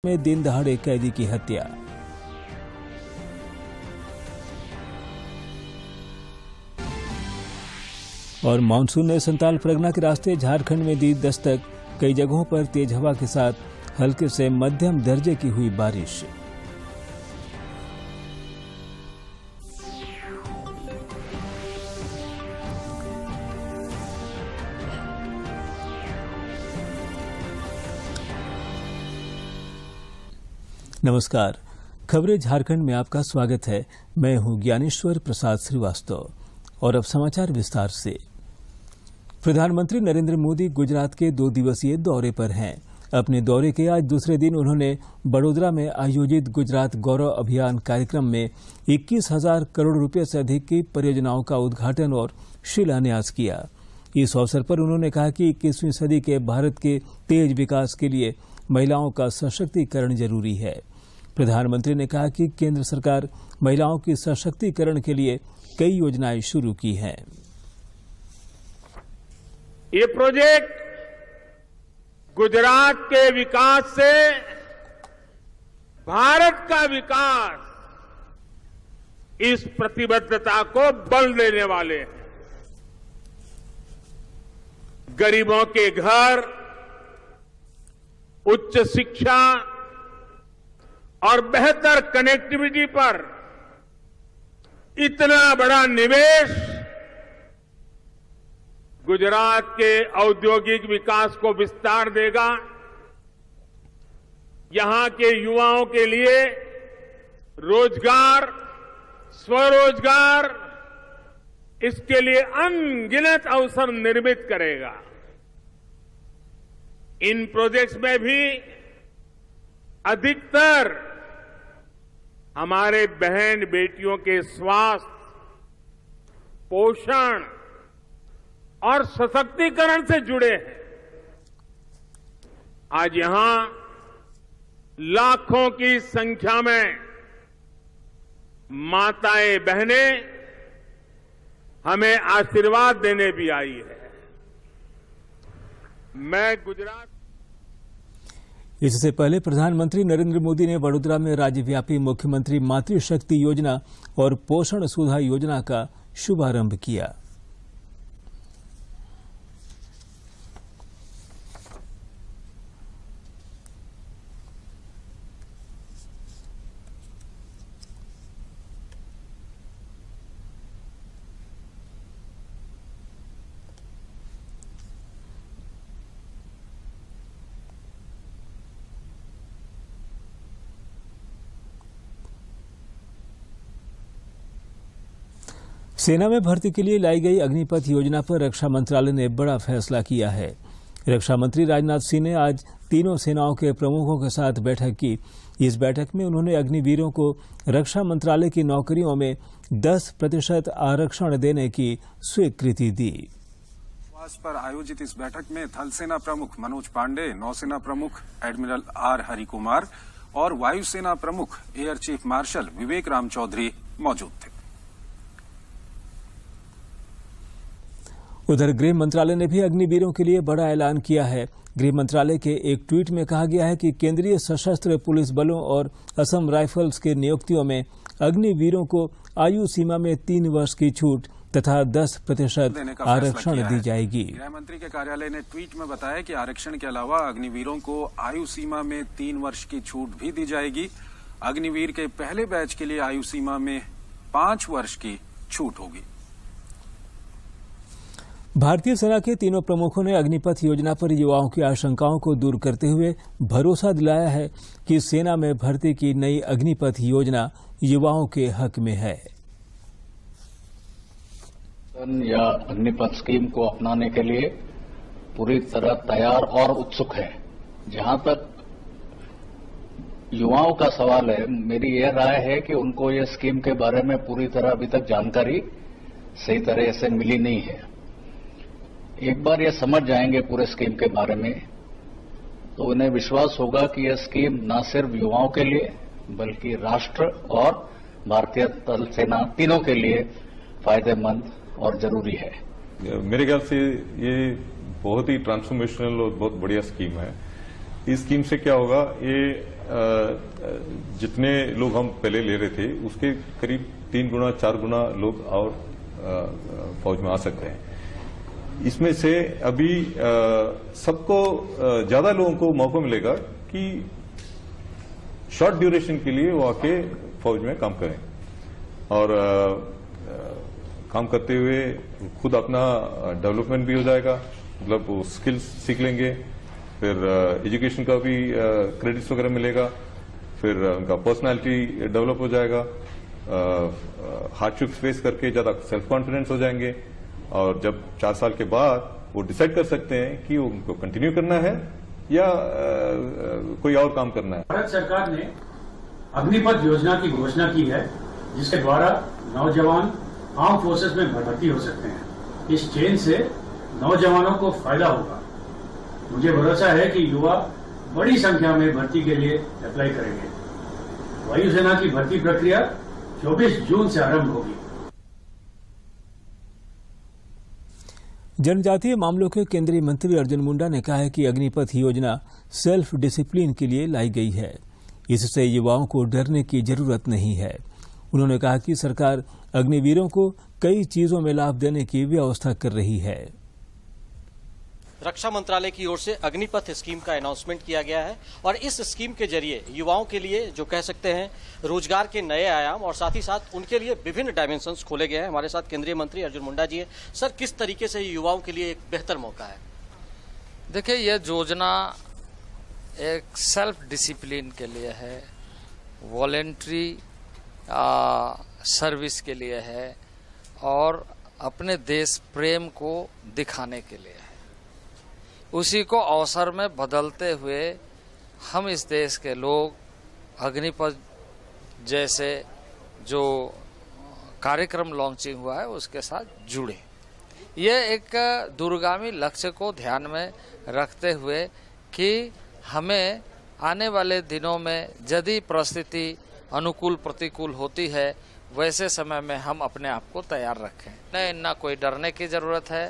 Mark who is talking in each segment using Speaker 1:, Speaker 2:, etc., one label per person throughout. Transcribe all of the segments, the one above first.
Speaker 1: में दिन दहाड़े कैदी की हत्या। और मानसून ने संताल परगना के रास्ते झारखंड में दी दस्तक। कई जगहों पर तेज हवा के साथ हल्के से मध्यम दर्जे की हुई बारिश। नमस्कार, खबरें झारखंड में आपका स्वागत है। मैं हूं ज्ञानेश्वर प्रसाद श्रीवास्तव और अब समाचार विस्तार से। प्रधानमंत्री नरेंद्र मोदी गुजरात के 2 दिवसीय दौरे पर हैं। अपने दौरे के आज दूसरे दिन उन्होंने बड़ोदरा में आयोजित गुजरात गौरव अभियान कार्यक्रम में 21,000 करोड़ रुपए से अधिक की परियोजनाओं का उद्घाटन और शिलान्यास किया। इस अवसर पर उन्होंने कहा कि 21वीं सदी के भारत के तेज विकास के लिए महिलाओं का सशक्तिकरण जरूरी है। प्रधानमंत्री ने कहा कि केंद्र सरकार महिलाओं की सशक्तिकरण के लिए कई योजनाएं शुरू की हैं।
Speaker 2: ये प्रोजेक्ट गुजरात के विकास से भारत का विकास, इस प्रतिबद्धता को बल देने वाले हैं। गरीबों के घर, उच्च शिक्षा और बेहतर कनेक्टिविटी पर इतना बड़ा निवेश गुजरात के औद्योगिक विकास को विस्तार देगा। यहां के युवाओं के लिए रोजगार, स्वरोजगार, इसके लिए अनगिनत अवसर निर्मित करेगा। इन प्रोजेक्ट्स में भी अधिकतर हमारे बहन बेटियों के स्वास्थ्य, पोषण और सशक्तिकरण से जुड़े हैं। आज यहां लाखों की संख्या में माताएं बहनें हमें आशीर्वाद देने भी आई है। मैं गुजरात।
Speaker 1: इससे पहले प्रधानमंत्री नरेंद्र मोदी ने वडोदरा में राज्यव्यापी मुख्यमंत्री मातृशक्ति योजना और पोषण सुधा योजना का शुभारंभ किया। सेना में भर्ती के लिए लाई गई अग्निपथ योजना पर रक्षा मंत्रालय ने बड़ा फैसला किया है। रक्षा मंत्री राजनाथ सिंह ने आज तीनों सेनाओं के प्रमुखों के साथ बैठक की। इस बैठक में उन्होंने अग्निवीरों को रक्षा मंत्रालय की नौकरियों में 10% आरक्षण देने की स्वीकृति दी।
Speaker 3: पर आयोजित इस बैठक में थल सेना प्रमुख मनोज पांडे, नौसेना प्रमुख एडमिरल आर हरिकुमार और वायुसेना प्रमुख एयर चीफ मार्शल विवेक राम चौधरी मौजूद थे।
Speaker 1: उधर गृह मंत्रालय ने भी अग्निवीरों के लिए बड़ा ऐलान किया है। गृह मंत्रालय के एक ट्वीट में कहा गया है कि केंद्रीय सशस्त्र पुलिस बलों और असम राइफल्स के नियुक्तियों में अग्निवीरों को आयु सीमा में 3 वर्ष की छूट तथा 10% आरक्षण दी जाएगी।
Speaker 3: गृह मंत्री के कार्यालय ने ट्वीट में बताया कि आरक्षण के अलावा अग्निवीरों को आयु सीमा में 3 वर्ष की छूट भी दी जाएगी। अग्निवीर के पहले बैच के लिए आयु सीमा में 5 वर्ष की छूट होगी।
Speaker 1: भारतीय सेना के तीनों प्रमुखों ने अग्निपथ योजना पर युवाओं की आशंकाओं को दूर करते हुए भरोसा दिलाया है कि सेना में भर्ती की नई अग्निपथ योजना युवाओं के हक में है।
Speaker 4: या अग्निपथ स्कीम को अपनाने के लिए पूरी तरह तैयार और उत्सुक है। जहां तक युवाओं का सवाल है, मेरी यह राय है कि उनको यह स्कीम के बारे में पूरी तरह अभी तक जानकारी सही तरह से मिली नहीं है। एक बार ये समझ जाएंगे पूरे स्कीम के बारे में तो उन्हें विश्वास होगा कि यह स्कीम न सिर्फ युवाओं के लिए बल्कि राष्ट्र और भारतीय थल सेना तीनों के लिए फायदेमंद और जरूरी है।
Speaker 5: मेरे ख्याल से ये बहुत ही ट्रांसफॉर्मेशनल और बहुत बढ़िया स्कीम है। इस स्कीम से क्या होगा, ये जितने लोग हम पहले ले रहे थे उसके करीब 3 गुना 4 गुना लोग और फौज में आ सकते हैं। इसमें से अभी सबको ज्यादा लोगों को मौका मिलेगा कि शॉर्ट ड्यूरेशन के लिए वो आके फौज में काम करें और काम करते हुए खुद अपना डेवलपमेंट भी हो जाएगा, मतलब वो स्किल्स सीख लेंगे, फिर एजुकेशन का भी क्रेडिट्स वगैरह मिलेगा, फिर उनका पर्सनालिटी डेवलप हो जाएगा, हार्डशिप्स फेस करके ज्यादा सेल्फ कॉन्फिडेंस हो जाएंगे और जब 4 साल के बाद वो डिसाइड कर सकते हैं कि उनको कंटिन्यू करना है या कोई और काम करना है।
Speaker 6: भारत सरकार ने अग्निपथ योजना की घोषणा की है, जिसके द्वारा नौजवान आर्म फोर्सेस में भर्ती हो सकते हैं। इस चेंज से नौजवानों को फायदा होगा। मुझे भरोसा है कि युवा बड़ी संख्या में भर्ती के लिए अप्लाई करेंगे। वायुसेना की भर्ती प्रक्रिया 24 जून से आरंभ होगी।
Speaker 1: जनजातीय मामलों के केंद्रीय मंत्री अर्जुन मुंडा ने कहा है कि अग्निपथ योजना सेल्फ डिसिप्लिन के लिए लाई गई है। इससे युवाओं को डरने की जरूरत नहीं है। उन्होंने कहा कि सरकार अग्निवीरों को कई चीजों में लाभ देने की व्यवस्था कर रही है।
Speaker 7: रक्षा मंत्रालय की ओर से अग्निपथ स्कीम का अनाउंसमेंट किया गया है और इस स्कीम के जरिए युवाओं के लिए जो कह सकते हैं रोजगार के नए आयाम और साथ ही साथ उनके लिए विभिन्न डायमेंशंस खोले गए हैं। हमारे साथ केंद्रीय मंत्री अर्जुन मुंडा जी हैं। सर, किस तरीके से युवाओं के लिए एक बेहतर मौका है?
Speaker 8: देखिए, यह योजना एक सेल्फ डिसिप्लिन के लिए है, वॉलेंट्री सर्विस के लिए है और अपने देश प्रेम को दिखाने के लिए है। उसी को अवसर में बदलते हुए हम इस देश के लोग अग्निपथ जैसे जो कार्यक्रम लॉन्चिंग हुआ है उसके साथ जुड़े। ये एक दूरगामी लक्ष्य को ध्यान में रखते हुए कि हमें आने वाले दिनों में यदि परिस्थिति अनुकूल प्रतिकूल होती है वैसे समय में हम अपने आप को तैयार रखें। न कोई डरने की जरूरत है,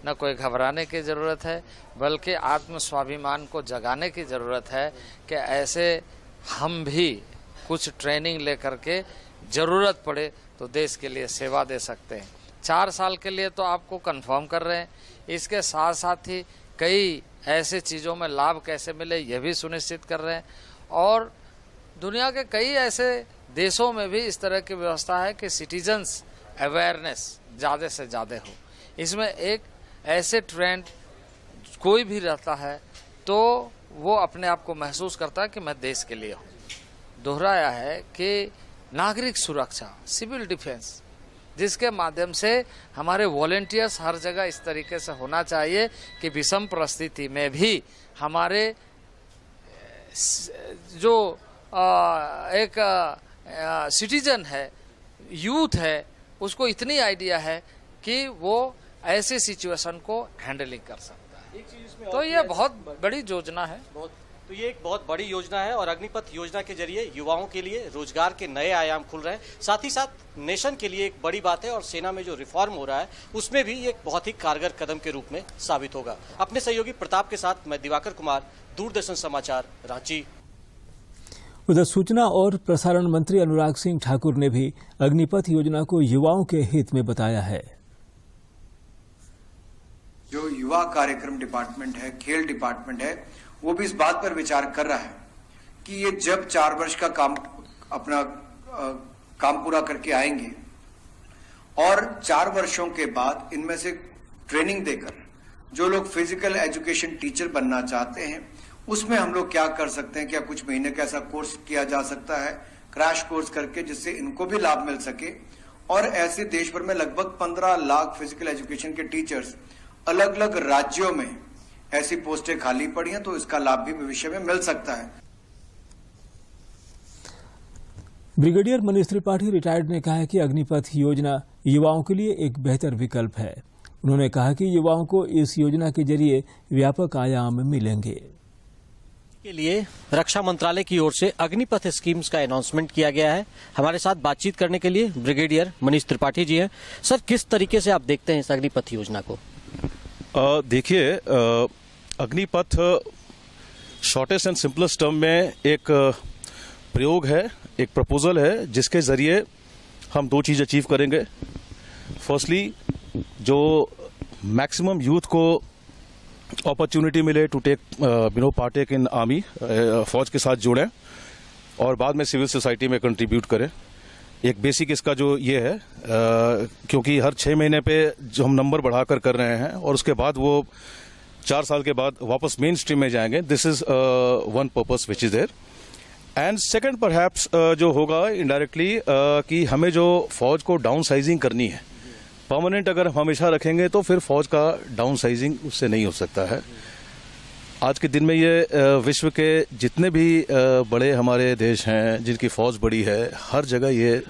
Speaker 8: न कोई घबराने की जरूरत है, बल्कि आत्म स्वाभिमान को जगाने की जरूरत है कि ऐसे हम भी कुछ ट्रेनिंग लेकर के जरूरत पड़े तो देश के लिए सेवा दे सकते हैं। 4 साल के लिए तो आपको कंफर्म कर रहे हैं, इसके साथ साथ ही कई ऐसे चीज़ों में लाभ कैसे मिले यह भी सुनिश्चित कर रहे हैं और दुनिया के कई ऐसे देशों में भी इस तरह की व्यवस्था है कि सिटीजन्स अवेयरनेस ज़्यादा से ज़्यादा हो। इसमें एक ऐसे ट्रेंड कोई भी रहता है तो वो अपने आप को महसूस करता है कि मैं देश के लिए हूँ। दोहराया है कि नागरिक सुरक्षा, सिविल डिफेंस, जिसके माध्यम से हमारे वॉलेंटियर्स हर जगह इस तरीके से होना चाहिए कि विषम परिस्थिति में भी हमारे जो एक सिटीजन है, यूथ है, उसको इतनी आइडिया है कि वो ऐसे सिचुएशन को हैंडलिंग कर सकता है। तो ये बहुत बड़ी योजना है।
Speaker 7: तो ये एक बहुत बड़ी योजना है और अग्निपथ योजना के जरिए युवाओं के लिए रोजगार के नए आयाम खुल रहे हैं। साथ ही साथ नेशन के लिए एक बड़ी बात है और सेना में जो रिफॉर्म हो रहा है उसमें भी एक बहुत ही कारगर कदम के रूप में साबित होगा। अपने सहयोगी प्रताप के साथ मैं दिवाकर कुमार, दूरदर्शन समाचार, रांची।
Speaker 1: उधर सूचना और प्रसारण मंत्री अनुराग सिंह ठाकुर ने भी अग्निपथ योजना को युवाओं के हित में बताया है।
Speaker 9: जो युवा कार्यक्रम डिपार्टमेंट है, खेल डिपार्टमेंट है, वो भी इस बात पर विचार कर रहा है कि ये जब 4 वर्ष का अपना काम पूरा करके आएंगे और 4 वर्षों के बाद इनमें से ट्रेनिंग देकर जो लोग फिजिकल एजुकेशन टीचर बनना चाहते हैं उसमें हम लोग क्या कर सकते हैं, क्या कुछ महीने का ऐसा कोर्स किया जा सकता है, क्रैश कोर्स करके, जिससे इनको भी लाभ मिल सके। और ऐसे देश भर में लगभग 15 लाख फिजिकल एजुकेशन के टीचर्स अलग अलग राज्यों में ऐसी पोस्टें खाली पड़ी हैं, तो इसका लाभ भी भविष्य में मिल सकता है।
Speaker 1: ब्रिगेडियर मनीष त्रिपाठी रिटायर्ड ने कहा है कि अग्निपथ योजना युवाओं के लिए एक बेहतर विकल्प है। उन्होंने कहा कि युवाओं को इस योजना के जरिए व्यापक आयाम मिलेंगे।
Speaker 7: के लिए रक्षा मंत्रालय की ओर से अग्निपथ स्कीम्स का अनाउंसमेंट किया गया है। हमारे साथ बातचीत करने के लिए ब्रिगेडियर मनीष त्रिपाठी जी हैं। सर, किस तरीके से आप देखते हैं इस अग्निपथ योजना को?
Speaker 10: देखिए, Agnipath shortest and simplest term में एक प्रयोग है, एक प्रपोजल है जिसके जरिए हम दो चीज अचीव करेंगे। फर्स्टली, जो मैक्सिमम यूथ को अपॉर्चुनिटी मिले to take partake in army, फौज के साथ जुड़ें और बाद में सिविल सोसाइटी में कंट्रीब्यूट करें। एक बेसिक इसका जो ये है, क्योंकि हर 6 महीने पे जो हम नंबर बढ़ाकर कर रहे हैं और उसके बाद वो 4 साल के बाद वापस मेन स्ट्रीम में जाएंगे, this is one purpose which is there. And second perhaps जो होगा इनडायरेक्टली कि हमें जो फौज को डाउन साइजिंग करनी है, परमानेंट अगर हम हमेशा रखेंगे तो फिर फौज का डाउन साइजिंग उससे नहीं हो सकता है। आज के दिन में ये विश्व के जितने भी बड़े हमारे देश हैं जिनकी फौज बड़ी है, हर जगह ये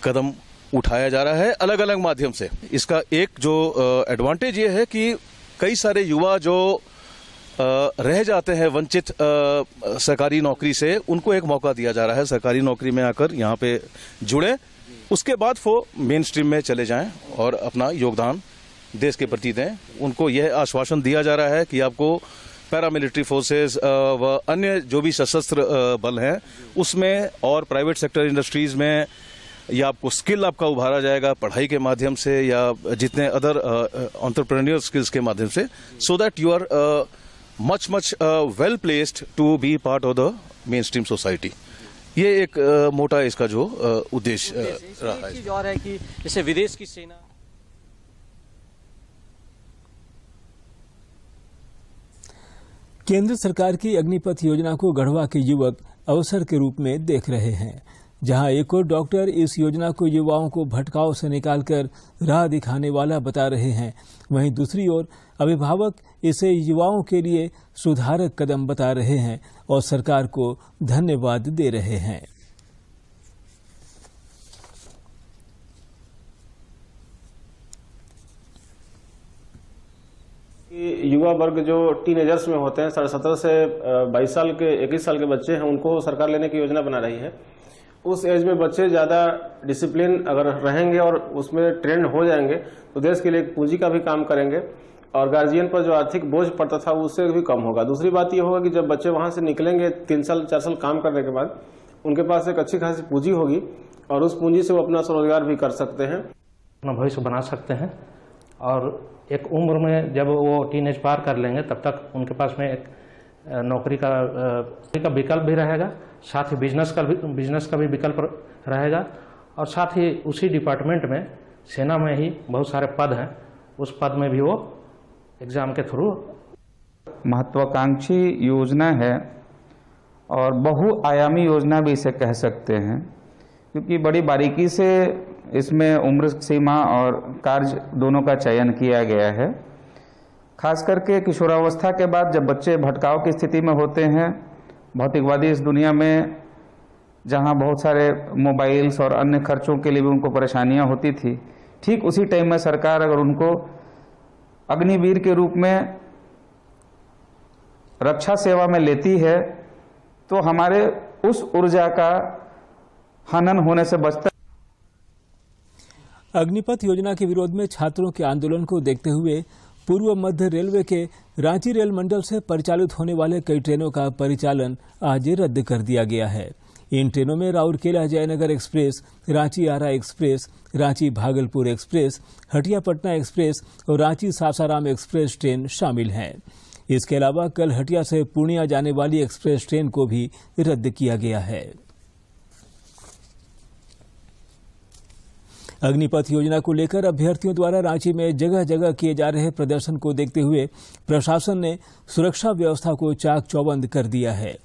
Speaker 10: कदम उठाया जा रहा है अलग अलग माध्यम से। इसका एक जो एडवांटेज ये है कि कई सारे युवा जो रह जाते हैं वंचित सरकारी नौकरी से, उनको एक मौका दिया जा रहा है सरकारी नौकरी में आकर यहाँ पे जुड़े, उसके बाद वो मेन स्ट्रीम में चले जाएं और अपना योगदान देश के प्रति दें। उनको यह आश्वासन दिया जा रहा है कि आपको पैरामिलिट्री फोर्सेस व अन्य जो भी सशस्त्र बल हैं उसमें और प्राइवेट सेक्टर इंडस्ट्रीज में या आपको स्किल आपका उभारा जाएगा पढ़ाई के माध्यम से या जितने अदर एंटरप्रेन्योर स्किल्स के माध्यम से, so that you are much well placed to be part of the mainstream society. ये एक मोटा इसका जो उद्देश्य रहा है।
Speaker 7: और है कि जैसे विदेश की सेना,
Speaker 1: केंद्र सरकार की अग्निपथ योजना को गढ़वा के युवक अवसर के रूप में देख रहे हैं। जहां एक और डॉक्टर इस योजना को युवाओं को भटकाव से निकालकर राह दिखाने वाला बता रहे हैं, वहीं दूसरी ओर अभिभावक इसे युवाओं के लिए सुधारक कदम बता रहे हैं और सरकार को धन्यवाद दे रहे हैं।
Speaker 11: युवा वर्ग जो टीनेजर्स में होते हैं, 17 से 22 साल के 21 साल के बच्चे हैं, उनको सरकार लेने की योजना बना रही है। उस एज में बच्चे ज्यादा डिसिप्लिन अगर रहेंगे और उसमें ट्रेंड हो जाएंगे तो देश के लिए एक पूंजी का भी काम करेंगे और गार्जियन पर जो आर्थिक बोझ पड़ता था उससे भी कम होगा। दूसरी बात ये होगा कि जब बच्चे वहां से निकलेंगे 3 साल 4 साल काम करने के बाद, उनके पास एक अच्छी खासी पूंजी होगी और उस पूंजी से वो अपना स्वरोजगार भी कर सकते हैं,
Speaker 12: अपना भविष्य बना सकते हैं। और एक उम्र में जब वो टीनेज पार कर लेंगे तब तक उनके पास में एक नौकरी का विकल्प भी रहेगा, साथ ही बिजनेस का भी विकल्प रहेगा और साथ ही उसी डिपार्टमेंट में सेना में ही बहुत सारे पद हैं, उस पद में भी वो एग्जाम के थ्रू।
Speaker 13: महत्वाकांक्षी योजना है और बहुआयामी योजना भी इसे कह सकते हैं, क्योंकि बड़ी बारीकी से इसमें उम्र सीमा और कार्य दोनों का चयन किया गया है। खास करके किशोरावस्था के बाद जब बच्चे भटकाव की स्थिति में होते हैं, भौतिकवादी इस दुनिया में जहां बहुत सारे मोबाइल्स और अन्य खर्चों के लिए भी उनको परेशानियां होती थी, ठीक उसी टाइम में सरकार अगर उनको अग्निवीर के रूप में रक्षा सेवा में लेती है तो हमारे उस ऊर्जा का हनन होने से बचता।
Speaker 1: अग्निपथ योजना के विरोध में छात्रों के आंदोलन को देखते हुए पूर्व मध्य रेलवे के रांची रेल मंडल से परिचालित होने वाले कई ट्रेनों का परिचालन आज रद्द कर दिया गया है। इन ट्रेनों में Rourkela Jaynagar express, Ranchi Ara express, Ranchi Bhagalpur express, Hatia Patna express और रांची सासाराम एक्सप्रेस ट्रेन शामिल हैं। इसके अलावा कल हटिया से पूर्णिया जाने वाली एक्सप्रेस ट्रेन को भी रद्द किया गया है। अग्निपथ योजना को लेकर अभ्यर्थियों द्वारा रांची में जगह जगह किए जा रहे प्रदर्शन को देखते हुए प्रशासन ने सुरक्षा व्यवस्था को चाक चौबंद कर दिया है।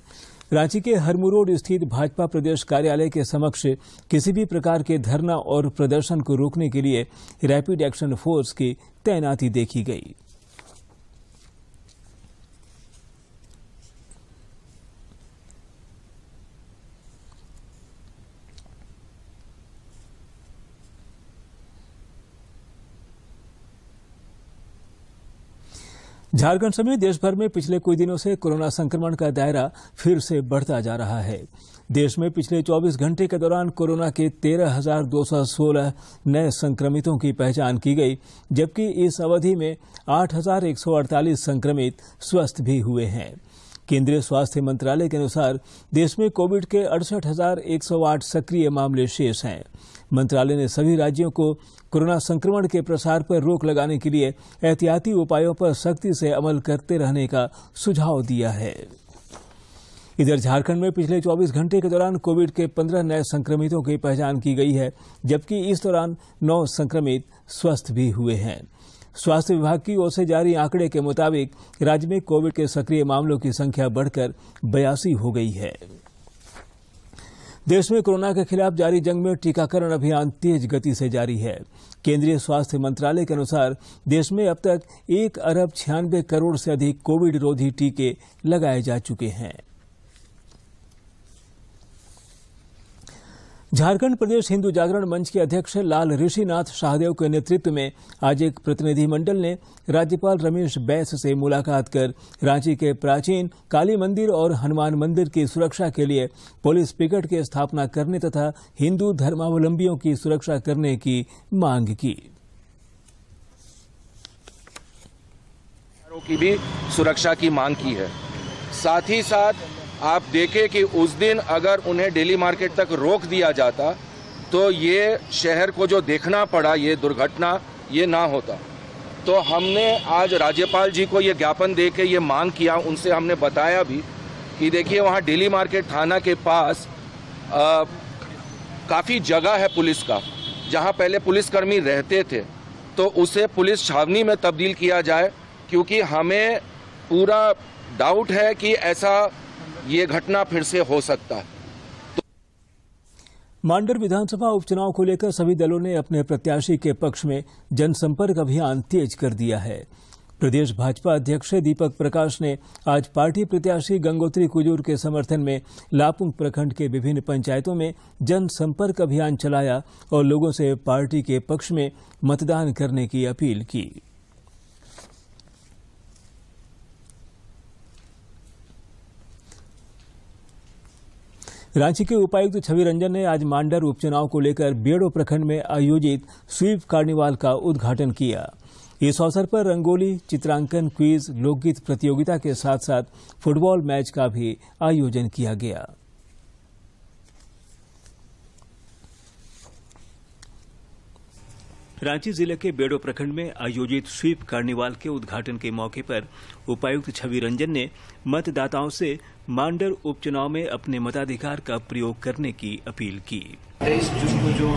Speaker 1: रांची के हरमू रोड स्थित भाजपा प्रदेश कार्यालय के समक्ष किसी भी प्रकार के धरना और प्रदर्शन को रोकने के लिए रैपिड एक्शन फोर्स की तैनाती देखी गई। झारखंड समेत देश भर में पिछले कुछ दिनों से कोरोना संक्रमण का दायरा फिर से बढ़ता जा रहा है। देश में पिछले 24 घंटे के दौरान कोरोना के 13,216 नए संक्रमितों की पहचान की गई, जबकि इस अवधि में 8,148 संक्रमित स्वस्थ भी हुए हैं। केंद्रीय स्वास्थ्य मंत्रालय के अनुसार देश में कोविड के 68,108 सक्रिय मामले शेष हैं। मंत्रालय ने सभी राज्यों को कोरोना संक्रमण के प्रसार पर रोक लगाने के लिए एहतियाती उपायों पर सख्ती से अमल करते रहने का सुझाव दिया है। इधर झारखंड में पिछले 24 घंटे के दौरान कोविड के 15 नए संक्रमितों की पहचान की गई है, जबकि इस दौरान 9 संक्रमित स्वस्थ भी हुए हैं। स्वास्थ्य विभाग की ओर से जारी आंकड़े के मुताबिक राज्य में कोविड के सक्रिय मामलों की संख्या बढ़कर 82 हो गई है। देश में कोरोना के खिलाफ जारी जंग में टीकाकरण अभियान तेज गति से जारी है। केंद्रीय स्वास्थ्य मंत्रालय के अनुसार देश में अब तक 1 अरब 96 करोड़ से अधिक कोविड रोधी टीके लगाए जा चुके हैं। झारखंड प्रदेश हिंदू जागरण मंच के अध्यक्ष लाल ऋषिनाथ शाहदेव के नेतृत्व में आज एक प्रतिनिधिमंडल ने राज्यपाल रमेश बैस से मुलाकात कर रांची के प्राचीन काली मंदिर और हनुमान मंदिर की सुरक्षा के लिए पुलिस पिकेट की स्थापना करने तथा हिंदू धर्मावलंबियों की सुरक्षा करने की मांग की।
Speaker 14: की भी सुरक्षा की मांग की है। साथ ही साथ आप देखें कि उस दिन अगर उन्हें डेली मार्केट तक रोक दिया जाता तो ये शहर को जो देखना पड़ा, ये दुर्घटना ये ना होता। तो हमने आज राज्यपाल जी को ये ज्ञापन दे के ये मांग किया, उनसे हमने बताया भी कि देखिए वहाँ डेली मार्केट थाना के पास काफ़ी जगह है पुलिस का, जहाँ पहले पुलिसकर्मी रहते थे, तो उसे पुलिस छावनी में तब्दील किया जाए, क्योंकि हमें पूरा डाउट है कि ऐसा ये घटना फिर से हो सकता है।
Speaker 1: मांडर विधानसभा उपचुनाव को लेकर सभी दलों ने अपने प्रत्याशी के पक्ष में जनसंपर्क अभियान तेज कर दिया है। प्रदेश भाजपा अध्यक्ष दीपक प्रकाश ने आज पार्टी प्रत्याशी गंगोत्री कुजूर के समर्थन में लापुंग प्रखंड के विभिन्न पंचायतों में जनसंपर्क अभियान चलाया और लोगों से पार्टी के पक्ष में मतदान करने की अपील की। रांची के उपायुक्त छवि रंजन ने आज मांडर उपचुनाव को लेकर बेड़ो प्रखंड में आयोजित स्वीप कार्निवाल का उद्घाटन किया। इस अवसर पर रंगोली, चित्रांकन, क्विज, लोकगीत प्रतियोगिता के साथ साथ फुटबॉल मैच का भी आयोजन किया गया। रांची जिले के बेड़ो प्रखंड में आयोजित स्वीप कार्निवाल के उद्घाटन के मौके पर उपायुक्त छवि रंजन ने मतदाताओं से मांडर उपचुनाव में अपने मताधिकार का प्रयोग करने की अपील की।
Speaker 15: 23 जून को जो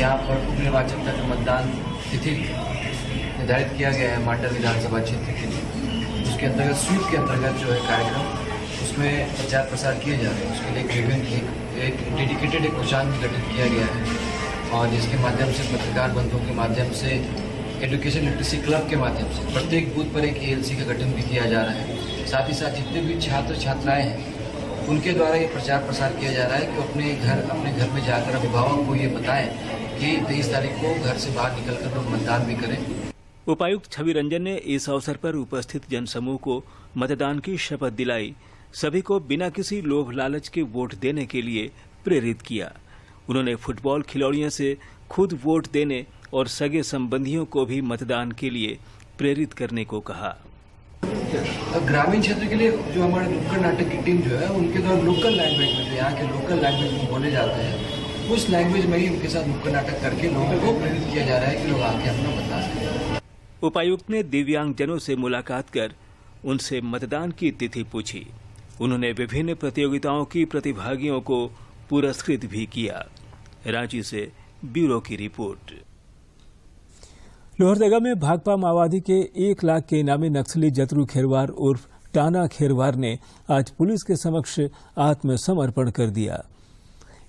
Speaker 15: यहाँ पर उप निर्वाचन तक मतदान तिथि निर्धारित किया गया है मांडर विधानसभा क्षेत्र के लिए, उसके अंतर्गत स्वीप के अंतर्गत जो है कार्यक्रम, उसमें प्रचार प्रसार किए जा रहे हैं। उसके लिए एक डेडिकेटेड एक कोषांग भी गठित किया गया है और जिसके माध्यम से पत्रकार बंधुओं के माध्यम से, एजुकेशन लिटरेसी क्लब के माध्यम से प्रत्येक बूथ पर एक ALC का गठन भी किया जा रहा है। साथ ही साथ जितने भी छात्र छात्राएं हैं उनके द्वारा ये प्रचार प्रसार किया जा रहा है कि अपने घर में जाकर अभिभावक को ये बताएं कि 23 तारीख को घर से बाहर निकलकर लोग मतदान भी करें।
Speaker 1: उपायुक्त छवि रंजन ने इस अवसर पर उपस्थित जनसमूह को मतदान की शपथ दिलाई, सभी को बिना किसी लोभ लालच के वोट देने के लिए प्रेरित किया। उन्होंने फुटबॉल खिलाड़ियों से खुद वोट देने और सगे संबंधियों को भी मतदान के लिए प्रेरित करने को कहा।
Speaker 15: ग्रामीण क्षेत्र के लिए जो हमारे नुक्कड़ नाटक की टीम जो है उनके द्वारा लोकल लैंग्वेज में, जो यहाँ के लोकल लैंग्वेज में बोले जाते हैं, उस लैंग्वेज में ही उनके साथ नुक्कड़ नाटक करके लोगों को प्रेरित किया जा रहा है कि लोग आके अपना मतदान करें।
Speaker 1: उपायुक्त ने दिव्यांगजनों से मुलाकात कर उनसे मतदान की तिथि पूछी। उन्होंने विभिन्न प्रतियोगिताओं की प्रतिभागियों को पुरस्कृत भी किया। रांची से ब्यूरो की रिपोर्ट। लोहरदगा में भाकपा माओवादी के 1 लाख के इनामी नक्सली जतरू खेरवार उर्फ टाना खेरवार ने आज पुलिस के समक्ष आत्मसमर्पण कर दिया।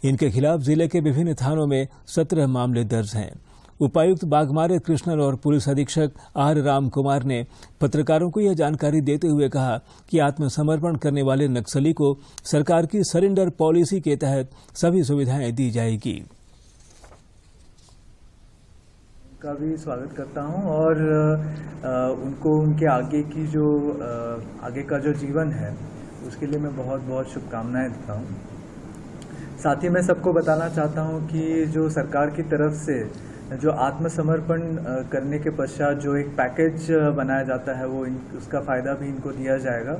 Speaker 1: इनके खिलाफ जिले के विभिन्न थानों में 17 मामले दर्ज हैं। उपायुक्त बागमारे कृष्णन और पुलिस अधीक्षक आर राम कुमार ने पत्रकारों को यह जानकारी देते हुए कहा कि आत्मसमर्पण करने वाले नक्सली को सरकार की सरेंडर पॉलिसी के तहत सभी सुविधाएं दी जाएगी।
Speaker 16: का भी स्वागत करता हूं और उनको उनके आगे का जो जीवन है उसके लिए मैं बहुत बहुत शुभकामनाएं देता हूं। साथ ही मैं सबको बताना चाहता हूं कि जो सरकार की तरफ से जो आत्मसमर्पण करने के पश्चात जो एक पैकेज बनाया जाता है वो उसका फ़ायदा भी इनको दिया जाएगा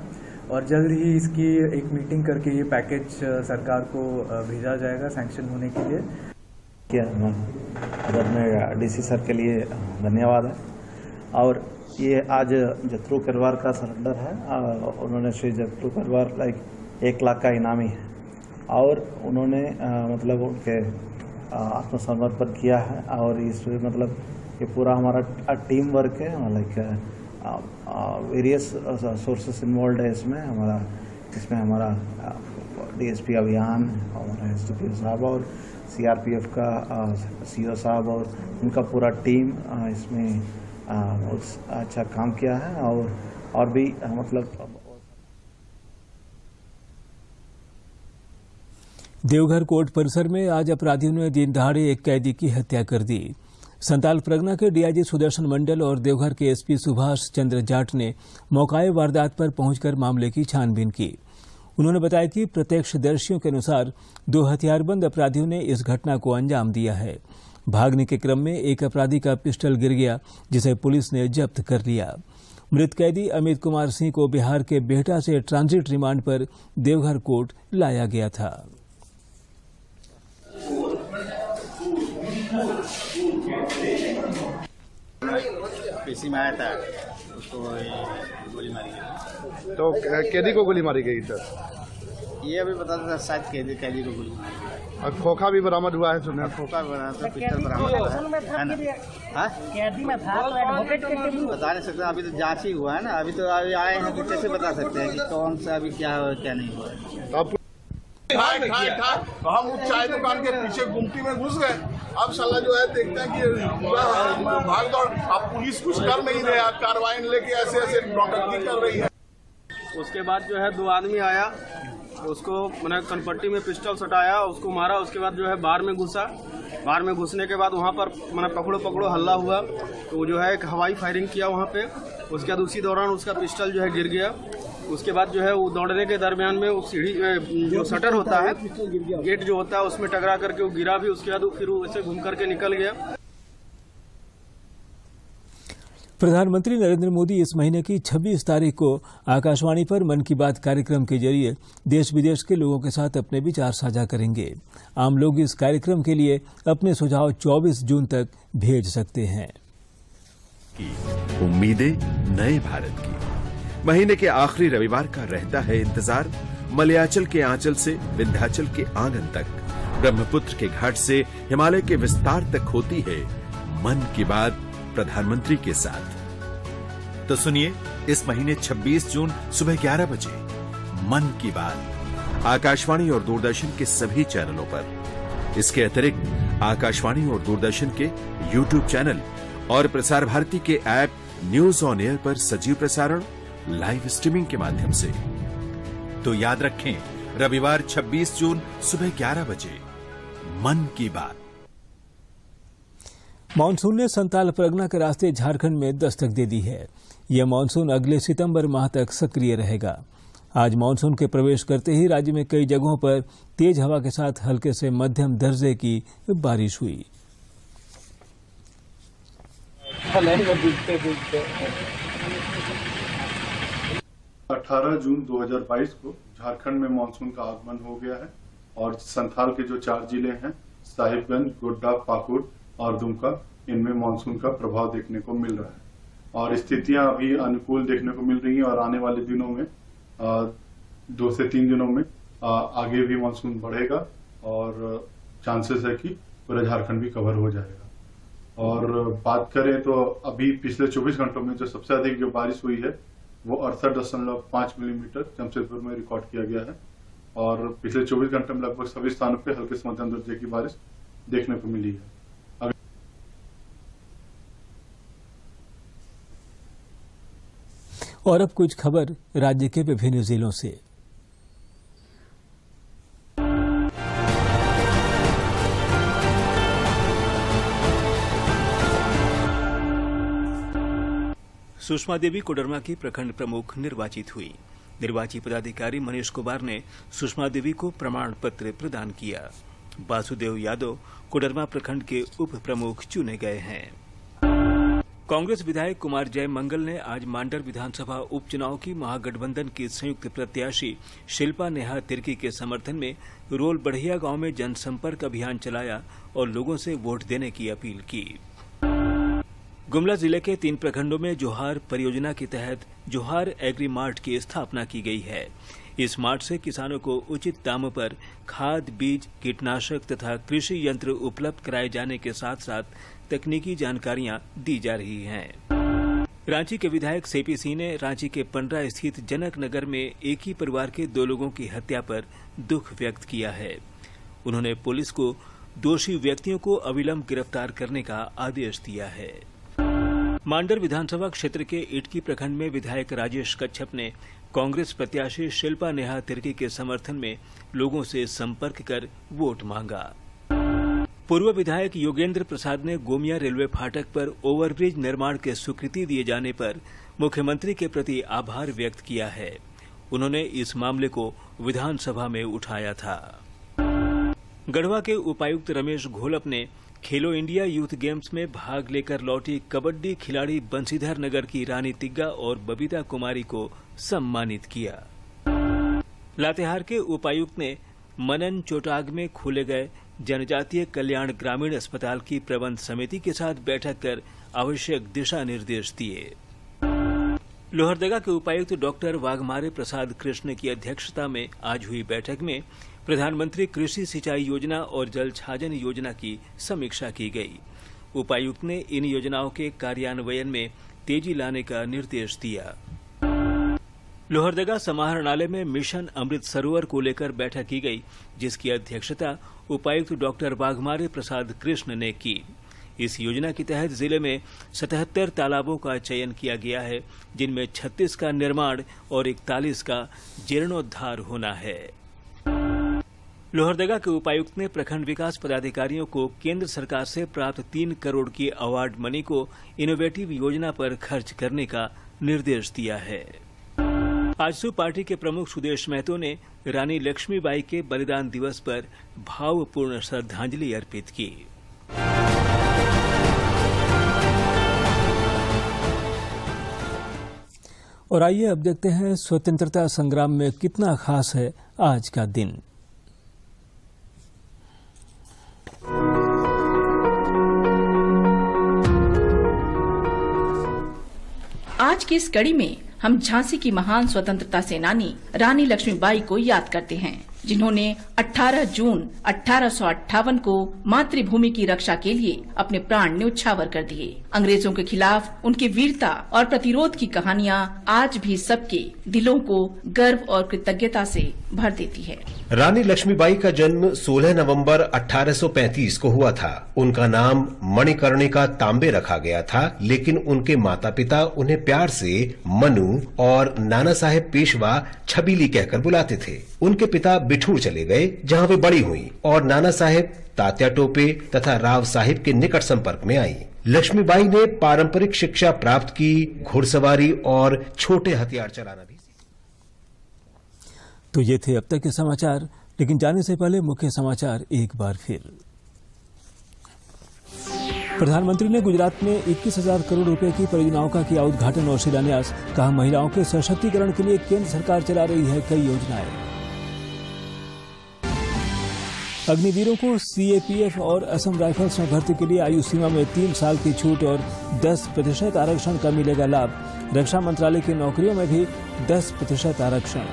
Speaker 16: और जल्द ही इसकी एक मीटिंग करके ये पैकेज सरकार को भेजा जाएगा सैंक्शन होने के लिए।
Speaker 17: आदरणीय डीसी सर के लिए धन्यवाद है। और ये आज जत्रू करवार का सिलेंडर है। उन्होंने श्री जत्रू करवार 1 लाख का इनामी है और उन्होंने मतलब उनके आत्मसमर्पण किया है। और इस मतलब ये पूरा हमारा टीम वर्क है, वेरियस सोर्सेस इन्वॉल्व है इसमें हमारा डीएसपी अभियान, हमारा एसडीपीओ साहब और सीआरपीएफ का सीओ साहब और उनका पूरा टीम इसमें अच्छा काम किया है। और भी मतलब
Speaker 1: देवघर कोर्ट परिसर में आज अपराधियों ने दिन दहाड़े एक कैदी की हत्या कर दी। संताल परगना के डीआईजी सुदर्शन मंडल और देवघर के एसपी सुभाष चंद्र जाट ने मौकाए वारदात पर पहुंचकर मामले की छानबीन की। उन्होंने बताया कि प्रत्यक्षदर्शियों के अनुसार 2 हथियारबंद अपराधियों ने इस घटना को अंजाम दिया है। भागने के क्रम में एक अपराधी का पिस्टल गिर गया, जिसे पुलिस ने जब्त कर लिया। मृत कैदी अमित कुमार सिंह को बिहार के बिहटा से ट्रांजिट रिमांड पर देवघर कोर्ट लाया गया था।
Speaker 18: पेशी में आया था, उसको गोली मारी गई।
Speaker 19: तो कैदी को गोली मारी गई सर?
Speaker 18: ये अभी बता था शायद कैदी को गोली मारी गई।
Speaker 19: और खोखा भी बरामद हुआ है सुना?
Speaker 18: खोखा बरामद था, पिस्टल बरामद हुआ है ना? हाँ कैदी में था तो एडवोकेट बता नहीं सकते, अभी तो जांच ही हुआ है ना। अभी तो अभी आए हैं तो कैसे बता सकते हैं कि कौन सा अभी क्या हुआ क्या नहीं हुआ।
Speaker 19: हम चाय दुकान के पीछे गुमटी में घुस गए। अब साला जो है देखते हैं कि भाग दौड़, अब पुलिस कुछ कर नहीं रहे, कार्रवाई लेके ऐसे ऐसे नौटंकी कर रही है।
Speaker 20: उसके बाद जो है 2 आदमी आया, उसको मैंने कनपट्टी में पिस्टल सटाया, उसको मारा। उसके बाद जो है बार में घुसा। बार में घुसने के बाद वहाँ पर मैंने पकड़ो हल्ला हुआ, तो जो है एक हवाई फायरिंग किया वहाँ पे। उसके बाद उसी दौरान उसका पिस्टल जो है गिर गया। उसके बाद जो है वो दौड़ने के दरमियान में वो सीढ़ी जो शटर होता है, गेट जो होता है, उसमें टकरा करके वो गिरा भी। उसके बाद फिर वो ऐसे घूम करके निकल गया।
Speaker 1: प्रधानमंत्री नरेंद्र मोदी इस महीने की 26 तारीख को आकाशवाणी पर मन की बात कार्यक्रम के जरिए देश विदेश के लोगों के साथ अपने विचार साझा करेंगे। आम लोग इस कार्यक्रम के लिए अपने सुझाव 24 जून तक भेज सकते हैं।
Speaker 21: उम्मीदें नए भारत की। महीने के आखिरी रविवार का रहता है इंतजार। मलयाचल के आंचल से विंध्याचल के आंगन तक, ब्रह्मपुत्र के घाट से हिमालय के विस्तार तक होती है मन की बात प्रधानमंत्री के साथ। तो सुनिए इस महीने 26 जून सुबह 11 बजे मन की बात आकाशवाणी और दूरदर्शन के सभी चैनलों पर। इसके अतिरिक्त आकाशवाणी और दूरदर्शन के YouTube चैनल और प्रसार भारती के ऐप न्यूज ऑन एयर पर सजीव प्रसारण लाइव स्ट्रीमिंग के माध्यम से। तो याद रखें, रविवार 26 जून सुबह 11 बजे मन की बात।
Speaker 1: मानसून ने संताल परगना के रास्ते झारखंड में दस्तक दे दी है। यह मानसून अगले सितंबर माह तक सक्रिय रहेगा। आज मानसून के प्रवेश करते ही राज्य में कई जगहों पर तेज हवा के साथ हल्के से मध्यम दर्जे की बारिश हुई।
Speaker 22: 18 जून 2022 को झारखंड में मानसून का आगमन हो गया है और संथाल के जो 4 जिले हैं, साहिबगंज, गोड्डा, पाकुड़ और दुमका, इनमें मानसून का प्रभाव देखने को मिल रहा है और स्थितियां अभी अनुकूल देखने को मिल रही हैं। और आने वाले दिनों में 2 से 3 दिनों में आगे भी मानसून बढ़ेगा और चांसेस है कि पूरा झारखंड भी कवर हो जाएगा। और बात करें तो अभी पिछले 24 घंटों में जो सबसे अधिक जो बारिश हुई है वो 68.5 मिलीमीटर जमशेदपुर में रिकॉर्ड किया गया है और पिछले 24 घंटे में लगभग सभी स्थानों पर हल्के से मध्यम दर्जे की बारिश देखने को मिली है।
Speaker 1: और अब कुछ खबर राज्य के विभिन्न जिलों से। सुषमा देवी कोडरमा की प्रखंड प्रमुख निर्वाचित हुई। निर्वाची पदाधिकारी मनीष कुमार ने सुषमा देवी को प्रमाण पत्र प्रदान किया। वासुदेव यादव कोडरमा प्रखंड के उप प्रमुख चुने गए हैं। कांग्रेस विधायक कुमार जय मंगल ने आज मांडर विधानसभा उपचुनाव की महागठबंधन की संयुक्त प्रत्याशी शिल्पा नेहा तिर्की के समर्थन में रोल बढ़िया गांव में जनसंपर्क अभियान चलाया और लोगों से वोट देने की अपील की। गुमला जिले के 3 प्रखंडों में जोहार परियोजना के तहत जोहार एग्री मार्ट की स्थापना की गई है। इस मार्ट से किसानों को उचित दामों पर खाद, बीज, कीटनाशक तथा कृषि यंत्र उपलब्ध कराए जाने के साथ साथ तकनीकी जानकारियां दी जा रही हैं। रांची के विधायक सीपी सिंह ने रांची के पंडरा स्थित जनक नगर में एक ही परिवार के 2 लोगों की हत्या पर दुख व्यक्त किया है। उन्होंने पुलिस को दोषी व्यक्तियों को अविलंब गिरफ्तार करने का आदेश दिया है। मांडर विधानसभा क्षेत्र के इटकी प्रखंड में विधायक राजेश कच्छप ने कांग्रेस प्रत्याशी शिल्पा नेहा तिर्की के समर्थन में लोगों से संपर्क कर वोट मांगा। पूर्व विधायक योगेंद्र प्रसाद ने गोमिया रेलवे फाटक पर ओवरब्रिज निर्माण के स्वीकृति दिए जाने पर मुख्यमंत्री के प्रति आभार व्यक्त किया है। उन्होंने इस मामले को विधानसभा में उठाया था। गढ़वा के उपायुक्त रमेश घोलप ने खेलो इंडिया यूथ गेम्स में भाग लेकर लौटी कबड्डी खिलाड़ी बंशीधर नगर की रानी तिग्गा और बबीता कुमारी को सम्मानित किया। लातेहार के उपायुक्त ने मनन चोटाग में खोले गए जनजातीय कल्याण ग्रामीण अस्पताल की प्रबंध समिति के साथ बैठक कर आवश्यक दिशा निर्देश दिए। लोहरदगा के उपायुक्त डॉक्टर वाघमारे प्रसाद कृष्ण की अध्यक्षता में आज हुई बैठक में प्रधानमंत्री कृषि सिंचाई योजना और जल छाजन योजना की समीक्षा की गई। उपायुक्त ने इन योजनाओं के कार्यान्वयन में तेजी लाने का निर्देश दिया। लोहरदगा समाहरणालय में मिशन अमृत सरोवर को लेकर बैठक की गई, जिसकी अध्यक्षता उपायुक्त डॉक्टर वाघमारे प्रसाद कृष्ण ने की। इस योजना के तहत जिले में 77 तालाबों का चयन किया गया है, जिनमें 36 का निर्माण और 41 का जीर्णोद्धार होना है। लोहरदगा के उपायुक्त ने प्रखंड विकास पदाधिकारियों को केंद्र सरकार से प्राप्त 3 करोड़ की अवार्ड मनी को इनोवेटिव योजना पर खर्च करने का निर्देश दिया है। आजसू पार्टी के प्रमुख सुदेश महतो ने रानी लक्ष्मीबाई के बलिदान दिवस पर भावपूर्ण श्रद्धांजलि अर्पित की। और आइए अब देखते हैं स्वतंत्रता संग्राम में कितना खास है आज का दिन।
Speaker 2: आज की इस कड़ी में हम झांसी की महान स्वतंत्रता सेनानी रानी लक्ष्मीबाई को याद करते हैं, जिन्होंने 18 जून 1858 को मातृभूमि की रक्षा के लिए अपने प्राण न्यौछावर कर दिए। अंग्रेजों के खिलाफ उनकी वीरता और प्रतिरोध की कहानियां आज भी सबके दिलों को गर्व और कृतज्ञता से भर देती है।
Speaker 3: रानी लक्ष्मीबाई का जन्म 16 नवंबर 1835 को हुआ था। उनका नाम मणिकर्णिका तांबे रखा गया था, लेकिन उनके माता पिता उन्हें प्यार से मनु और नाना साहेब पेशवा छबीली कहकर बुलाते थे। उनके पिता बिठूर चले गए, जहां वे बड़ी हुई और नाना साहेब तात्या टोपे तथा राव साहिब के निकट संपर्क में आई। लक्ष्मीबाई ने पारंपरिक शिक्षा प्राप्त की, घुड़सवारी और छोटे हथियार चलाना भी।
Speaker 1: तो ये थे अब तक के समाचार, लेकिन जाने से पहले मुख्य समाचार एक बार फिर। प्रधानमंत्री ने गुजरात में 21,000 करोड़ रुपए की परियोजनाओं का किया उद्घाटन और शिलान्यास। कहा, महिलाओं के सशक्तिकरण के लिए केंद्र सरकार चला रही है कई योजनाएं। अग्निवीरों को सीएपीएफ और असम राइफल्स में भर्ती के लिए आयु सीमा में 3 साल की छूट और 10% आरक्षण का मिलेगा लाभ। रक्षा मंत्रालय की नौकरियों में भी 10% आरक्षण।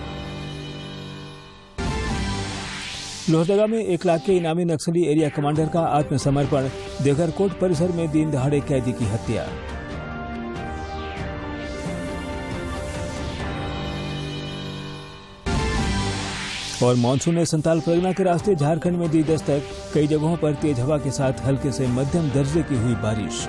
Speaker 1: लोहरदगा में 1 लाख के इनामी नक्सली एरिया कमांडर का आत्मसमर्पण। देवघर कोर्ट परिसर में दिन दहाड़े कैदी की हत्या। और मानसून ने संताल परगना के रास्ते झारखंड में दी दस्तक। कई जगहों पर तेज हवा के साथ हल्के से मध्यम दर्जे की हुई बारिश।